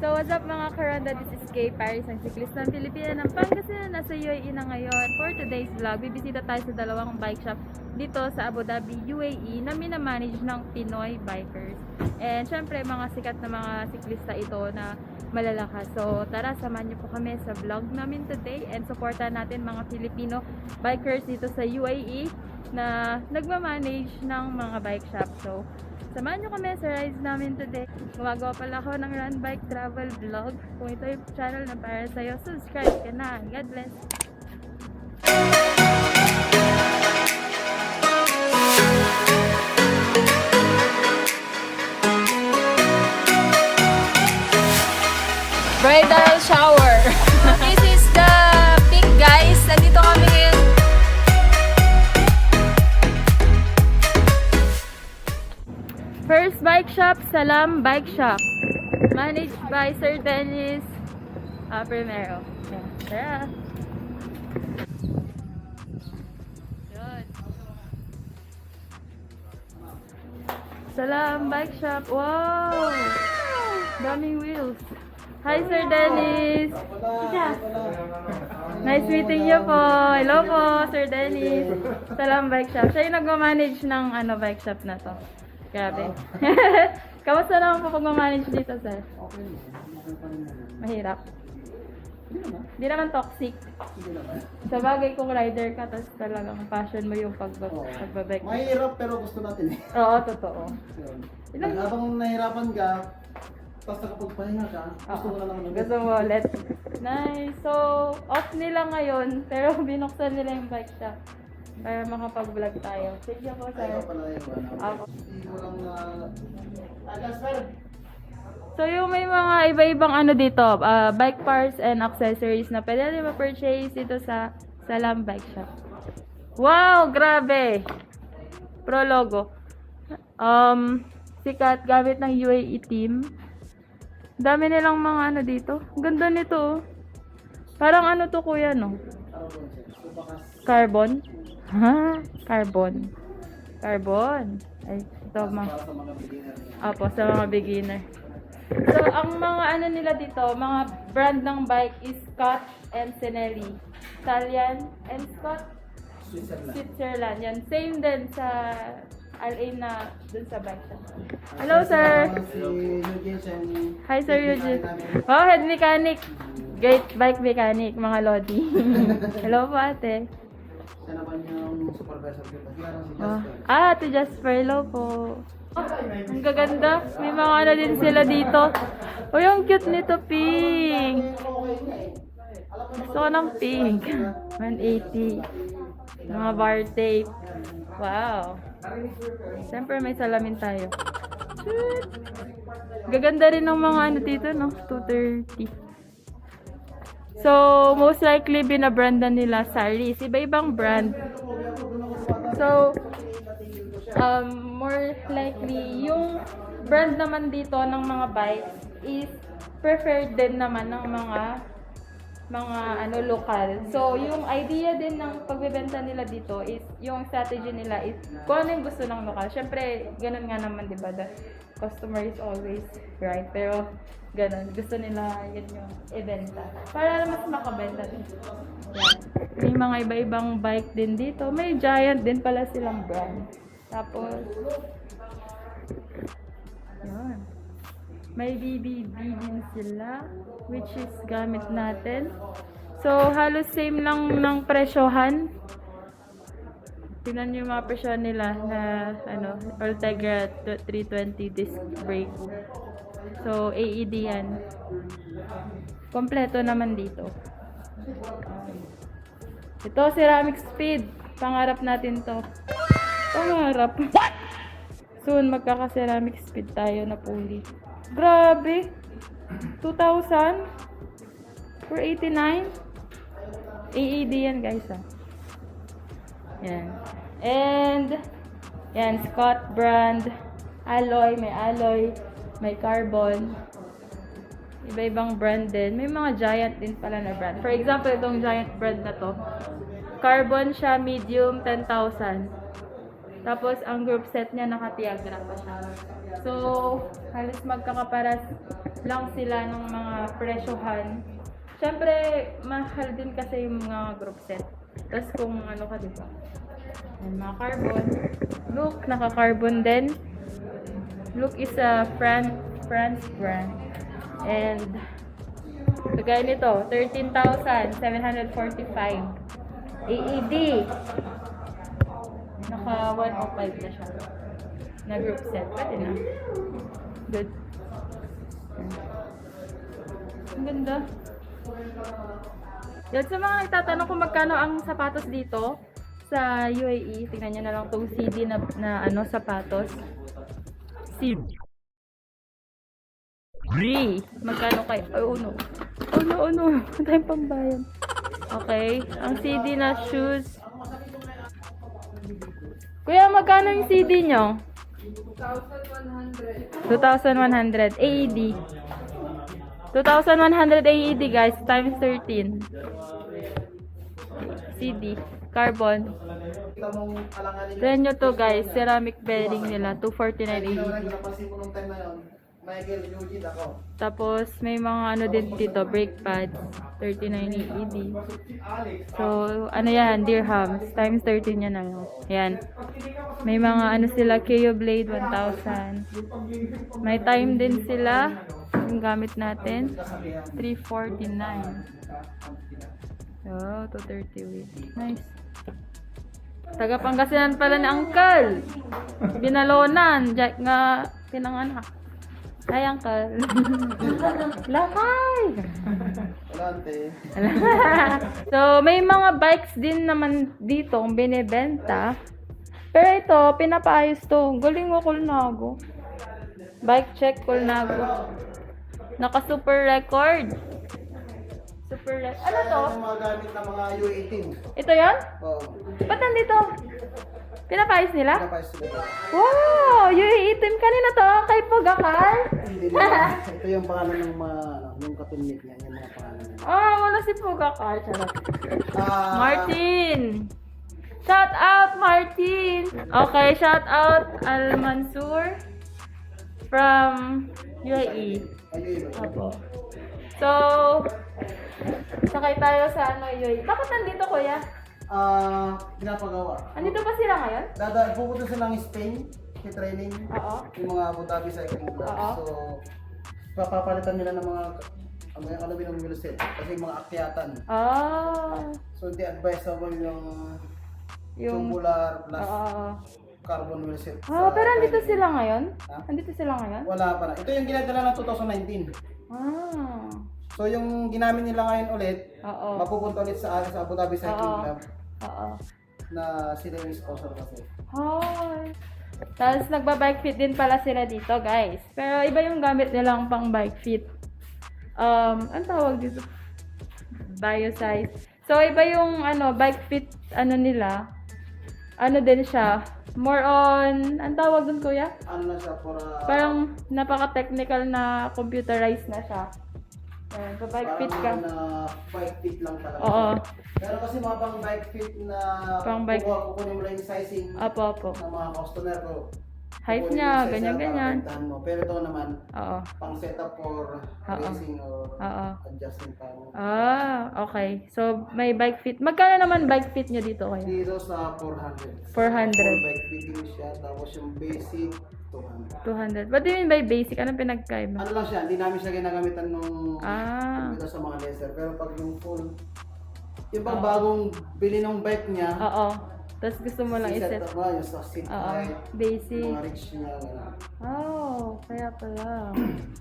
So what's up mga Karonda, this is Kay Paris, ang cyclist ng Pilipinas ng Pangasinan. Nasa UAE na ngayon. For today's vlog, bibisita tayo sa dalawang bike shop dito sa Abu Dhabi, UAE na minamanage ng Pinoy bikers. And syempre mga sikat na mga siklista ito na malalakas. So tara, samahan niyo po kami sa vlog namin today and supportan natin mga Filipino bikers dito sa UAE na nagmamanage ng mga bike shop. So samahan nyo kami sa rides namin today. Gumagawa pala ako ng run bike travel vlog. Kung ito yung channel na para sa'yo, subscribe ka na. God bless! Bridal shower! This is the pink, guys. Nandito kami ngayon. First bike shop, Salam Bike Shop. Managed by Sir Dennis Primero. Yeah. Tara! Yun. Salam Bike Shop. Wow! Daming wheels. Hi, Sir Dennis! Nice meeting you po. Hello po, Sir Dennis. Salam Bike Shop. Siya yung nagmamanage ng bike shop na to. Grabe. Kamusta naman po pag-manage dito, sir? Okay. Mahirap. Hindi naman toxic. Sa bagay kung rider ka, tapos talagang passion mo yung pagbabike. Mahirap pero gusto natin eh. Oo, totoo. Habang nahirapan ka, tapos nakapagpahinga ka, gusto mo na lang ulit. Gusto mo ulit. Nice. So, off nila ngayon, pero binuksan nila yung bike shop para makapag-vlog tayo. Thank you po, sir. Ayaw pala yung Ako. walang sir. So, yung may mga iba-ibang dito, bike parts and accessories na pwede rin ma-purchase dito sa Salam Bike Shop. Wow! Grabe! Pro logo. Sikat, gamit ng UAE team. Dami nilang mga dito. Ganda nito. Parang to kuya, no? Carbon? Ha? Carbon. Carbon. Ay, ito Apo, sa mga beginner. So, ang mga nila dito, mga brand ng bike is Scott and Sinelli. Italian and Scott? Switzerland. Yan. Same din sa LA na dun sa bike shop. Hello, sir! Hi, Sir Eugene. Oh, head mechanic. Great bike mechanic, mga Lodi. Hello po, ate. Siya naman yung supervisor ko. Ate Jasper, hello po. Ang gaganda. May mga din sila dito. Oh, yung cute nito, pink. Gusto ko ng pink. 180. Mga bar tape. Wow. Siyempre may salamin tayo. Shoot. Gaganda rin ng mga dito, no? 230. So, most likely binabrandan nila Saris. Iba-ibang brand. So, more likely, yung brand naman dito ng mga bikes is preferred din naman ng mga lokal. So, yung idea din ng pagbebenta nila dito is, yung strategy nila is, kung ano yung gusto ng lokal. Siyempre, ganun nga naman, di ba? The customer is always right. Pero, ganun. Gusto nila yun yung ibenta. Para mas makabenta din. Yan. May mga iba-ibang bike din dito. May Giant din pala silang brand. Tapos, yun. May BBB din sila, which is gamit natin. So, halos same lang ng presyohan. Tingnan nyo yung mga presyohan nila na, Ultegra 320 disc brake. So, AED yan. Kompleto naman dito. Ito, ceramic speed. Pangarap natin to. Pangarap. Soon, magkaka-ceramic speed tayo na pulley. Grabe! 2,000? For 89? AED yan, guys, Yan. And, yan, Scott brand. Alloy, may carbon. Iba-ibang brand din. May mga Giant din pala na brand. For example, itong Giant brand na to. Carbon siya, medium, 10,000. Tapos, ang group set niya naka-Tiagra pa siya. So, halos magkakaparas lang sila ng mga presyohan. Siyempre, mahal din kasi yung mga group set. Tapos, kung ano ka, diba? Yan, mga carbon. Look, naka-carbon din. Look is a France brand. And, kagaya nito, 13,745. AED. Naka 105 na siya. Na group set. Pwede na. Good. Ang ganda. Yan, sa mga nagtatanong kung magkano ang sapatos dito sa UAE, tingnan nyo na lang itong CD na ano, sapatos. CD. Free. Magkano kayo? Oh no. Oh no, oh no. Ang tayong pambayan. Okay. Ang CD na shoes. Kuya, magkano yung CD nyo? 2,100. AED. 2,100 AED guys. Times 13. CD. Carbon. Kita mong alanganin Tignan nyo to guys. Ceramic bearing nila. 249 AED. napansin ko nung time na yun, Michael Eugene ako. Tapos, may mga ano din dito, brake pads, 39 AED. So, ano yan, dirhams, times 13 yan ano. Yan. May mga ano sila, KO Blade 1,000. May time din sila, yung gamit natin, 349. Oh, 230 weight. Nice. Taga Pangasinan pala ni Uncle. Binalonan, Jack nga, pinanganak. Hi, Uncle. Lakay! Alante. So, may mga bikes din naman dito ang binibenta. Pero ito, pinapaayos to. Galing ko, Colnago. Bike check, Colnago. Naka-super record. Super record. Ano to? Yung mga gamit ng mga U18. Ito yan? Oo. Ba't nandito? Pinapayos nila? Pinapayos sila. Wow! Yung itim kanina to, kay Pugakal? Hindi nila. Ito yung pangalan ng mga, yung katunit niya, yung mga pangalan niya. Oh, wala si Pugakal. Charot. Ah, Martin! Shout out, Martin! Okay, shout out Al Mansur from UAE. ayun. Opo. So, sakay tayo sa ano, UAE. Bakit nandito, kuya? Pinapagawa. Andito ba sila ngayon? Pupunta silang Spain, training Oo. yung mga Abu Dhabi Cycling Club. Oo. So, papapalitan nila ng mga ng wheelset kasi yung mga akyatan. Ah. So, hindi advisable yung Yung... tubular plus Oo. carbon wheelset. Ah, pero andito training. sila ngayon? Ha? Andito sila ngayon? Wala pa na. Ito yung ginadala ng 2019. Ah. So, yung ginamit nila ngayon ulit, Oo. mapupunta ulit sa Abu Dhabi Cycling Oo. Club Oo. na sila yung sponsor kasi. Hi! Tapos nagba-bike fit din pala sila dito, guys. Pero iba yung gamit nilang pang bike fit. Ang tawag dito? Biosize. So, iba yung ano, bike fit ano nila. Ano din siya. More on, ang tawag dun, kuya? Ano na siya for Parang napaka-technical na computerized na siya. Ayan, so bike fit ka. na bike fit lang talaga. Oo. Pero kasi mga pang bike fit na Pang bike- kukunin mo lang yung sizing Apo, apo. ng mga customer ko. Height Kukunin niya, yung size ganyan, para ganyan. bentahan mo. Pero ito naman, Oo. pang setup for Oo. racing or Oo. adjusting pang. Ah, okay. So, may bike fit. Magkano naman bike fit nyo dito kaya? Dito sa 400. 400. Full bike fitting siya. Tapos yung basic, 200. 200. What do you mean by basic? Anong pinagkaiba? Ano lang siya, hindi namin siya ginagamitan nung Ah. dito sa mga laser. Pero pag yung full, yung pag bagong bili ng bike niya, Oo. Tapos gusto mo lang i-set iset. up mo yung sa seat Oo. height, Basic. mga reach niya, gano'n. Oh, kaya pala.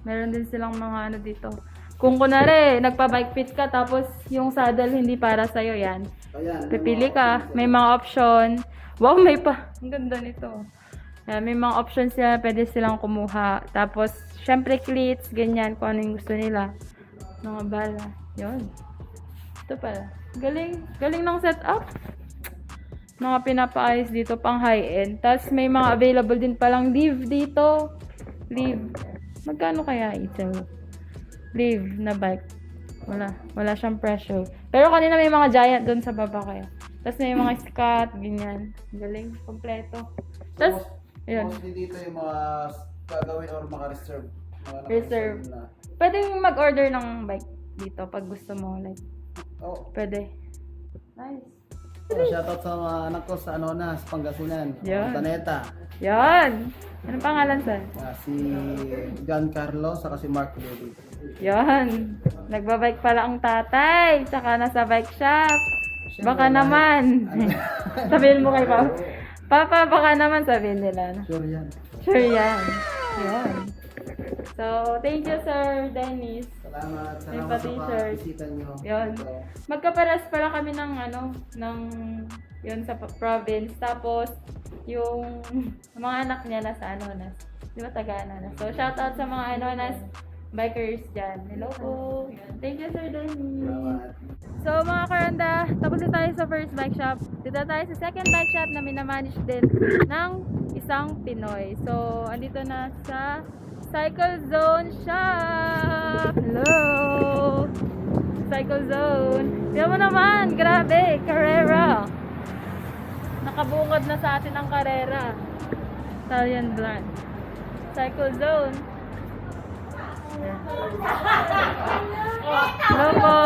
Meron din silang mga ano dito. Kung kunwari, nagpa-bike fit ka, tapos yung saddle hindi para sa'yo, yan. Ayan, Pipili mga ka, options may mga option. Wow, may pa. Ang ganda nito. Yan, may mga options sila, pwede silang kumuha. Tapos, syempre cleats, ganyan, kung ano yung gusto nila. Mga bala. Yun. Ito pala. Galing. Galing ng setup. Mga pinapaayos dito, pang high-end. Tapos, may mga available din palang leave dito. Leave. Magkano kaya ito? Leave na bike. Wala. Wala siyang presyo. Pero kanina may mga giant doon sa baba kaya. Tapos may mga scat, ganyan. Galing. Kompleto. Tas, ayun. Mostly dito yung mga gagawin or mga reserve. Mga Reserve. naka-reserve na. Pwede mag-order ng bike dito pag gusto mo. Like, Oh, pwede. Nice. shoutout sa mga anak ko sa Anonas, Pangasinan. Yan. Taneta. Yan. Anong pangalan, sir? Si John Carlo, saka si Mark David. Yan. Nagbabike pala ang tatay. Tsaka nasa bike shop. Siyempre, Baka naman. Sabihin mo kay Papa. Papa, baka naman sabihin nila. Sure yan. Sure yan. Yan. So, thank you, Sir Dennis. Salamat. May Salamat sa pa-t-shirt. bisita nyo. Yun. Magkaparas pala kami ng yun sa province. Tapos, yung mga anak niya nasa Anonas. Di ba taga Anonas? So, shout out sa mga Anonas bikers dyan. Hello po. Thank you, Sir Dennis. Salamat. So, mga karanda, tapos na tayo sa first bike shop. Dito tayo sa second bike shop na minamanage din ng isang Pinoy. So, andito na sa Cycle Zone Shop! Hello! Cycle Zone. Tignan mo naman, grabe, Carrera. Nakabungad na sa atin ang Carrera. Italian brand. Cycle Zone. Ayan. Hello po!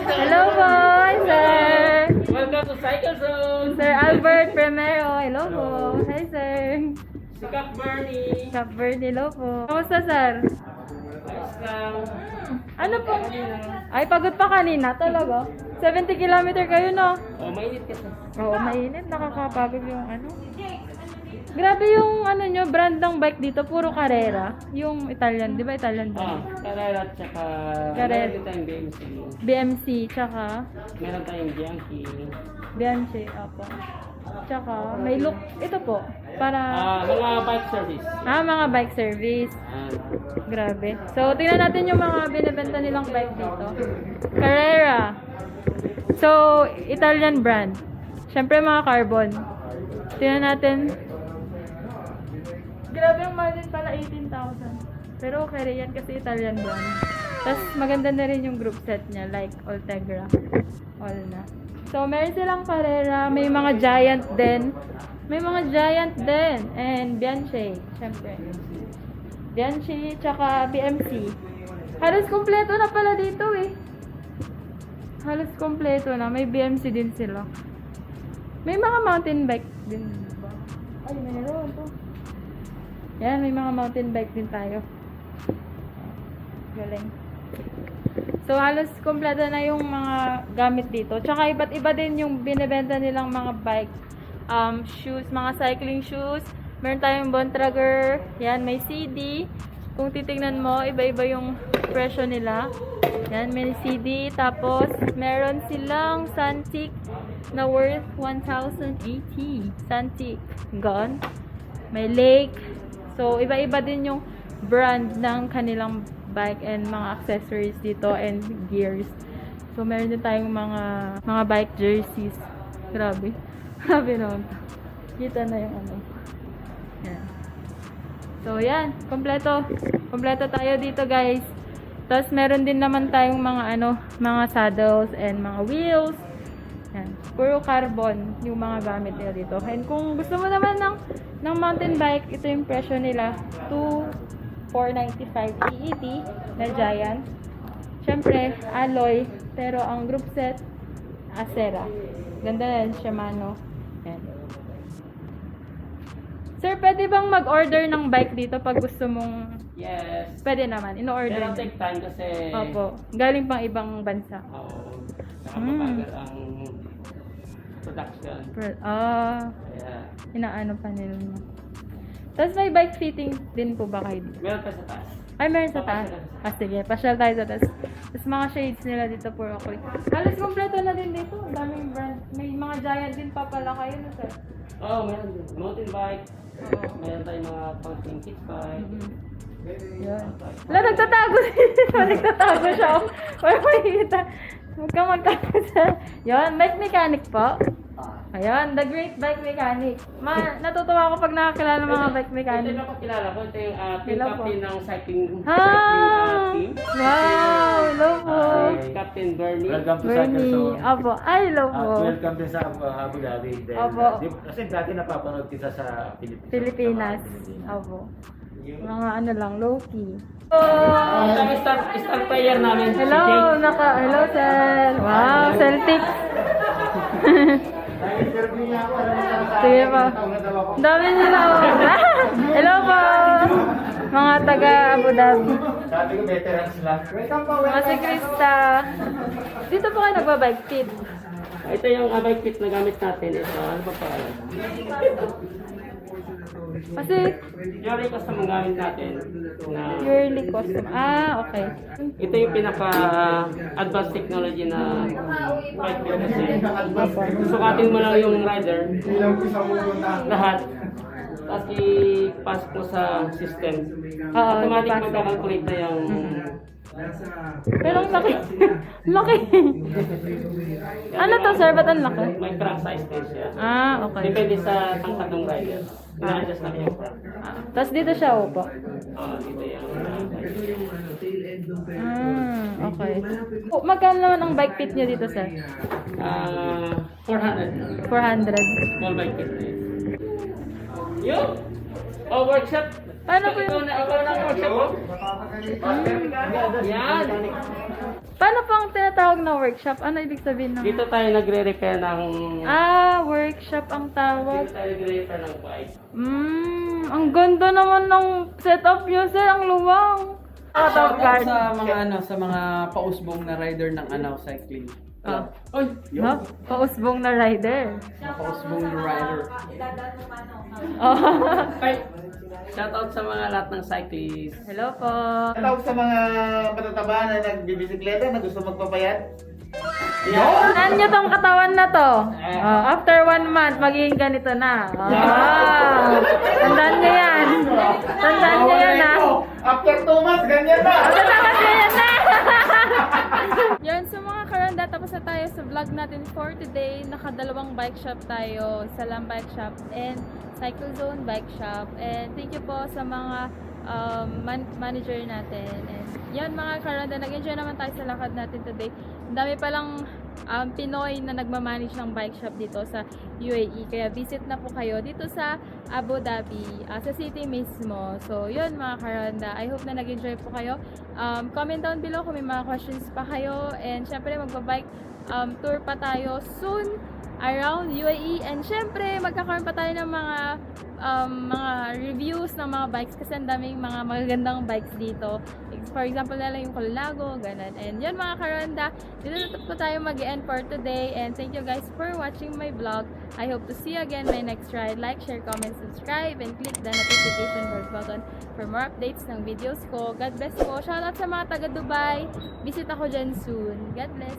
Hello po, hi, sir! Welcome to Cycle Zone! Sir Albert Primero. Hello po. Hi, sir. Si Cap Bernie! Cap Verde, hello po. Kamusta, sir? Ayos lang. Ano po? Ay, pagod pa kanina, talaga. 70 kilometer kayo, no? Oh, mainit kasi. Oo, mainit. Nakakapagod yung ano. Grabe yung ano nyo, brand ng bike dito, puro Carrera. Yung Italian, di ba Italian Ah, brand? Carrera at saka... Carrera. Meron din tayong BMC. BMC, tsaka Meron tayong Bianchi. Bianchi, opo. Tsaka, may look, ito po, para... Mga bike service. mga bike service. Grabe. So, tingnan natin yung mga binibenta nilang bike dito. Carrera. So, Italian brand. Siyempre, mga carbon. Tingnan natin. Grabe yung margin pala, 18,000. Pero okay rin yan kasi Italian brand. Tapos, maganda na rin yung group set niya, like Ultegra. All na. So, meron silang Carrera. May mga Giant din. May mga Giant din. And Bianchi, syempre. Bianchi, tsaka BMC. Halos kompleto na pala dito eh. Halos kompleto na. May BMC din sila. May mga mountain bike din ba? Ay, meron to. Yan, may mga mountain bike din tayo. Galing. So, halos kompleto na yung mga gamit dito. Tsaka iba't iba din yung binibenta nilang mga bike. Shoes, mga cycling shoes. Meron tayong Bontrager. Yan, may CD. Kung titingnan mo, iba-iba yung presyo nila. Yan, may CD. Tapos, meron silang Santic na worth 1,080. Santic. Gone. May Lake. So, iba-iba din yung brand ng kanilang bike and mga accessories dito and gears. So, meron din tayong mga bike jerseys. Grabe. Grabe naman to. Kita na yung ano. Yan. So, yan. Kompleto. Kompleto tayo dito, guys. Tapos, meron din naman tayong mga saddles and mga wheels. Yan. Puro carbon yung mga gamit nila dito. And kung gusto mo naman ng mountain bike, ito yung presyo nila. 495 EET na Giant. Siyempre, alloy. Pero ang group set, Acera. Ganda na yan, Shimano. Yan. Sir, pwede bang mag-order ng bike dito pag gusto mong... Yes. Pwede naman, in-order. Pero take time kasi... Opo. Galing pang ibang bansa. Oo. Nakapapagal ang production. Kaya... Inaano pa nila. Tapos may bike fitting din po ba kayo dito? Meron pa sa taas. Ay, meron sa taas. Sige, pasyal tayo sa taas. Tapos mga shades nila dito, puro ako. Halos kompleto na din dito. Ang daming brand. May mga Giant din pa pala kayo, no, sir? Oo, meron din. Mountain bike. Oo. Meron tayong mga pang kids bike. Yan. Wala, nagtatago siya. Nagtatago siya. Wala makikita. Huwag kang magtago siya. Yan, bike mechanic po. Ayan, the great bike mechanic. Natutuwa ako pag nakakilala ng mga bike mechanic. Ito yung napakilala ko. Ito yung team Hello po. captain ng cycling Ah! team. Wow! Hello po. Cap Captain Bernie. Welcome to Cycle Bernie. Zone. Opo. Ay, hello po. Welcome din sa Abu Dhabi. Dahil, Opo. Kasi dati napapanood kita sa Pilipinas. Pilipinas. Sa mga Pilipinas. Opo. Mga ano lang, low-key. Ang star player namin, si Hello, Jake. hello sir. Wow, Celtics. Na-interview niya ako. Alam mo sa Sige pa. taon na daw ako. Ang dami nila. Hello po. Mga taga Abu Dhabi. Sabi ko, veterans lang. Welcome po, Mga si Krista. Dito po kayo nagbabike fit. Ito yung bike kit na gamit natin. Ito, ano ba pa? Kasi Yuri custom ang gamit natin. Na, purely custom. Ah, okay. ito yung pinaka-advanced technology na bike kit kasi. Sukatin mo lang yung rider. Ilang isa mo na. Lahat. Tapos ipasok mo sa system. Oo, Automatic ipasok. magkakalculate na yung... Pero ang laki. Laki. Ano to sir? Ba't ang laki? May crank size din siya. Ah, okay. Depende sa tangkad ng rider. Ina-adjust namin yung crank. Tapos dito siya upo. Dito yung... Okay. Magkano naman ang bike fit niyo dito sir? 400. 400. Small bike kit na yun. Yun! Oh, workshop! Paano po yung... Ikaw na workshop oh. Yan! Paano po ang tinatawag na workshop? Ano ibig sabihin ng... Dito tayo nagre-repair ng... Workshop ang Dito tawag. tayo nagre-repair ng bike. Ang ganda naman ng setup niyo sir. Ang luwang. Top card. Sa mga sa mga pausbong na rider ng Anaw Cycling. Oy! No? Pausbong na rider. Pausbong na rider. Oh. Ay! Shoutout sa mga lahat ng cyclist. Hello po. Tawag sa mga matataba na nagbibisikleta na gusto magpapayat. Saan nyo tong katawan na to? After 1 month, magiging ganito na. Tandaan nyo yan. Tandaan nyo yan ha. After 2 months, ganyan na! Tandaan nyo yan na. Yan, so mga karanda, tapos na tayo sa vlog natin for today. Nakadalawang bike shop tayo. Salam Bike Shop and Cycle Zone Bike Shop. And thank you po sa mga manager natin. And yan mga karanda, nag-enjoy naman tayo sa lakad natin today. Ang dami palang Pinoy na nagmamanage ng bike shop dito sa UAE. Kaya visit na po kayo dito sa Abu Dhabi, sa city mismo. So yun mga karanda, I hope na nag-enjoy po kayo. Comment down below kung may mga questions pa kayo. And syempre magbabike tour pa tayo soon around UAE. And syempre magkakaroon pa tayo ng mga reviews ng mga bikes kasi ang daming mga magagandang bikes dito. For example na lang yung Colnago, ganun. And yun mga karanda, dito na po tayo mag-end for today. And thank you guys for watching my vlog. I hope to see you again my next ride. Like, share, comment, subscribe, and click the notification bell button for more updates ng videos ko. God bless po. Shoutout sa mga taga Dubai. Visit ako dyan soon. God bless.